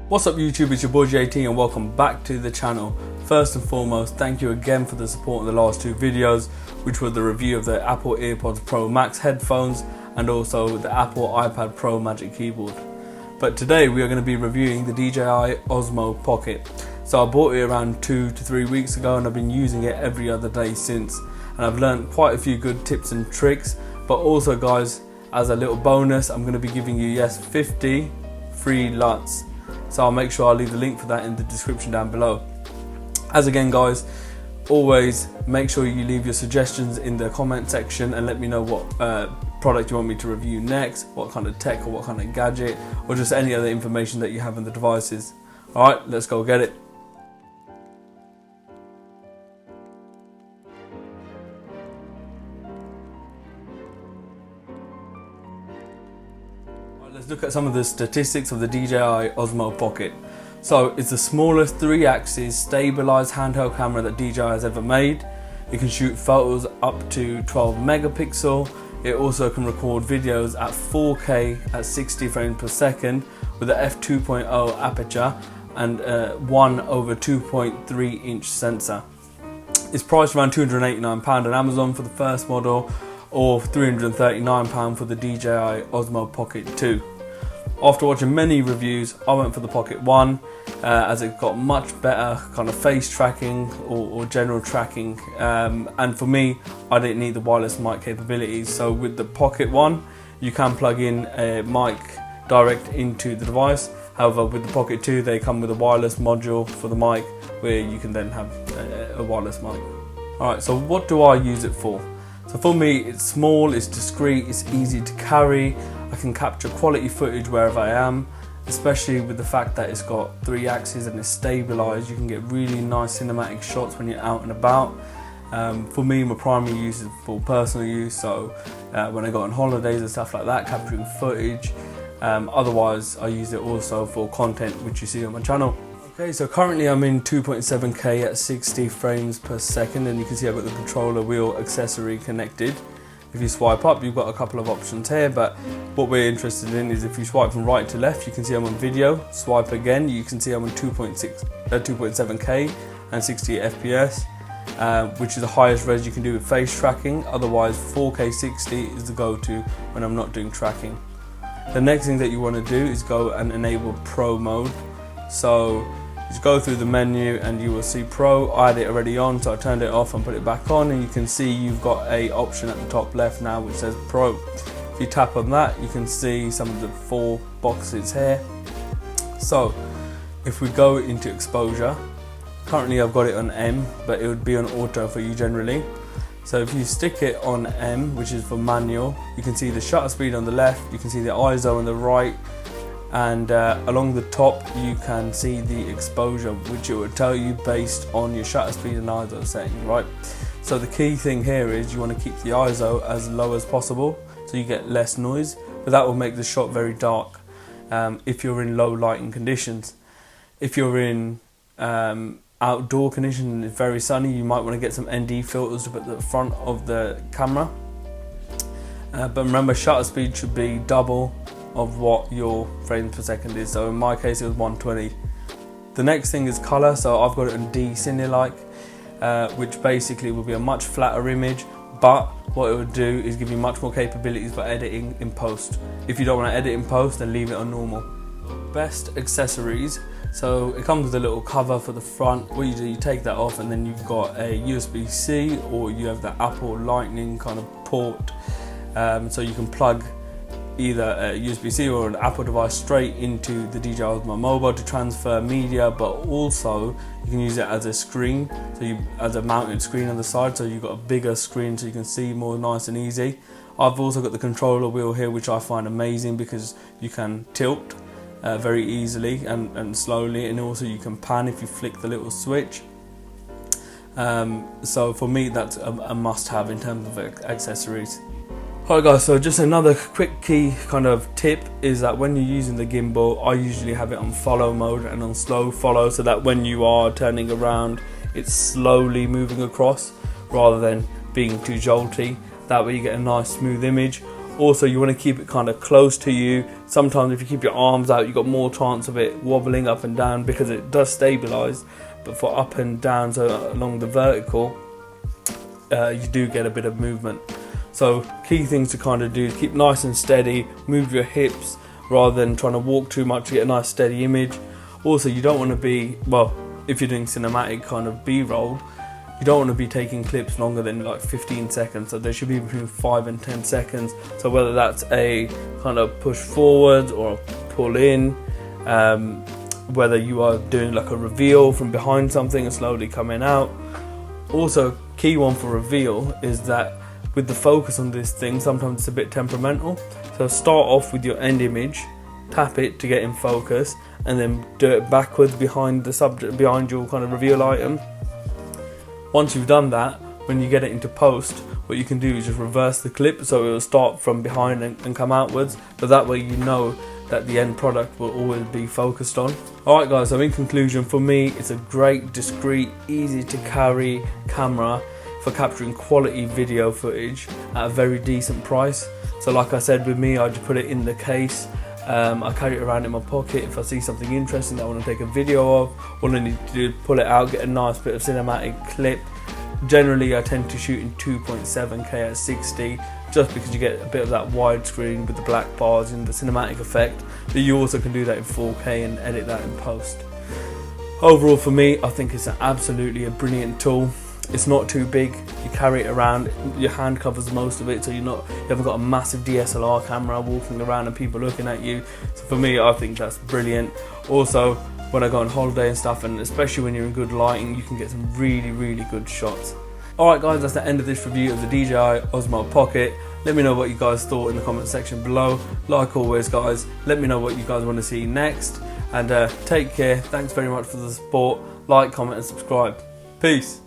What's up YouTube, it's your boy JT and welcome back to the channel. First and foremost, thank you again for the support in the last two videos, which were the review of the Apple AirPods Pro Max headphones and also the Apple iPad Pro Magic Keyboard. But today we are going to be reviewing the DJI Osmo Pocket. So I bought it around 2 to 3 weeks ago and I've been using it every other day since. And I've learned quite a few good tips and tricks, but also guys, as a little bonus, I'm going to be giving you 50 free Luts. So I'll make sure I'll leave the link for that in the description down below. As again guys, always make sure you leave your suggestions in the comment section and let me know what product you want me to review next, what kind of tech or what kind of gadget, or just any other information that you have on the devices. Alright, let's go get it. Let's look at some of the statistics of the DJI Osmo Pocket. So it's the smallest 3-axis stabilized handheld camera that DJI has ever made. It can shoot photos up to 12 megapixel. It also can record videos at 4K at 60 frames per second with an f2.0 aperture and a 1/2.3 inch sensor. It's priced around £289 on Amazon for the first model, or £339 for the DJI Osmo Pocket 2. After watching many reviews, I went for the Pocket 1 as it got much better kind of face tracking or general tracking, and for me, I didn't need the wireless mic capabilities. So with the Pocket 1, you can plug in a mic direct into the device. However, with the Pocket 2, they come with a wireless module for the mic where you can then have a wireless mic. Alright, so what do I use it for? So for me, it's small, it's discreet, it's easy to carry. I can capture quality footage wherever I am, especially with the fact that it's got 3 axes and it's stabilized. You can get really nice cinematic shots when you're out and about. For me, my primary use is for personal use, so when I go on holidays and stuff like that, capturing footage. Otherwise, I use it also for content which you see on my channel. Okay, so currently I'm in 2.7K at 60 frames per second, and you can see I've got the controller wheel accessory connected. If you swipe up, you've got a couple of options here, but what we're interested in is if you swipe from right to left, you can see I'm on video. Swipe again, you can see I'm on 2.7K and 60 FPS, which is the highest res you can do with face tracking. Otherwise, 4K 60 is the go-to when I'm not doing tracking. The next thing that you want to do is go and enable Pro mode. So just go through the menu and you will see Pro. I had it already on, so I turned it off and put it back on, and you can see you've got a option at the top left now which says Pro. If you tap on that, you can see some of the 4 boxes here. So if we go into exposure, currently I've got it on M, but it would be on auto for you generally. So if you stick it on M, which is for manual, you can see the shutter speed on the left, you can see the ISO on the right, and along the top you can see the exposure, which it will tell you based on your shutter speed and ISO setting, right? So the key thing here is you want to keep the ISO as low as possible so you get less noise, but that will make the shot very dark if you're in low lighting conditions. If you're in outdoor conditions and it's very sunny, you might want to get some ND filters to put at the front of the camera, but remember, shutter speed should be double of what your frames per second is. So in my case it was 120. The next thing is color. So I've got it on D Cine-like, which basically will be a much flatter image, but what it would do is give you much more capabilities for editing in post. If you don't want to edit in post, then leave it on normal. Best accessories. So it comes with a little cover for the front. What you do, you take that off and then you've got a USB-C, or you have the Apple Lightning kind of port, so you can plug either a USB-C or an Apple device straight into the DJI Osmo Mobile to transfer media, but also you can use it as a screen, so as a mounted screen on the side, so you've got a bigger screen so you can see more nice and easy. I've also got the controller wheel here, which I find amazing because you can tilt very easily and slowly, and also you can pan if you flick the little switch. So for me that's a must-have in terms of accessories. Alright guys, so just another quick key kind of tip is that when you're using the gimbal, I usually have it on follow mode and on slow follow, so that when you are turning around, it's slowly moving across rather than being too jolty. That way you get a nice smooth image. Also, you want to keep it kind of close to you. Sometimes if you keep your arms out, you've got more chance of it wobbling up and down because it does stabilize. But for up and down, so along the vertical, you do get a bit of movement. So key things to kind of do is keep nice and steady, move your hips rather than trying to walk too much to get a nice steady image. Also, you don't want to be, well, if you're doing cinematic kind of B-roll, you don't want to be taking clips longer than like 15 seconds. So they should be between 5 and 10 seconds. So whether that's a kind of push forward or a pull in, whether you are doing like a reveal from behind something and slowly coming out. Also, key one for reveal is that with the focus on this thing, sometimes it's a bit temperamental. So start off with your end image, tap it to get in focus, and then do it backwards behind the subject, behind your kind of reveal item. Once you've done that, when you get it into post, what you can do is just reverse the clip so it will start from behind and come outwards, but that way you know that the end product will always be focused on. Alright guys, so in conclusion, for me it's a great, discreet, easy to carry camera for capturing quality video footage at a very decent price. So like I said, with me I just put it in the case. I carry it around in my pocket. If I see something interesting that I want to take a video of, all I need to do is pull it out, get a nice bit of cinematic clip. Generally I tend to shoot in 2.7K at 60, just because you get a bit of that widescreen with the black bars and the cinematic effect, but you also can do that in 4K and edit that in post. Overall for me, I think it's absolutely a brilliant tool. It's not too big, you carry it around, your hand covers most of it, so you haven't got a massive DSLR camera walking around and people looking at you. So for me, I think that's brilliant. Also, when I go on holiday and stuff, and especially when you're in good lighting, you can get some really, really good shots. Alright guys, that's the end of this review of the DJI Osmo Pocket. Let me know what you guys thought in the comment section below. Like always guys, let me know what you guys want to see next. And take care, thanks very much for the support. Like, comment and subscribe. Peace.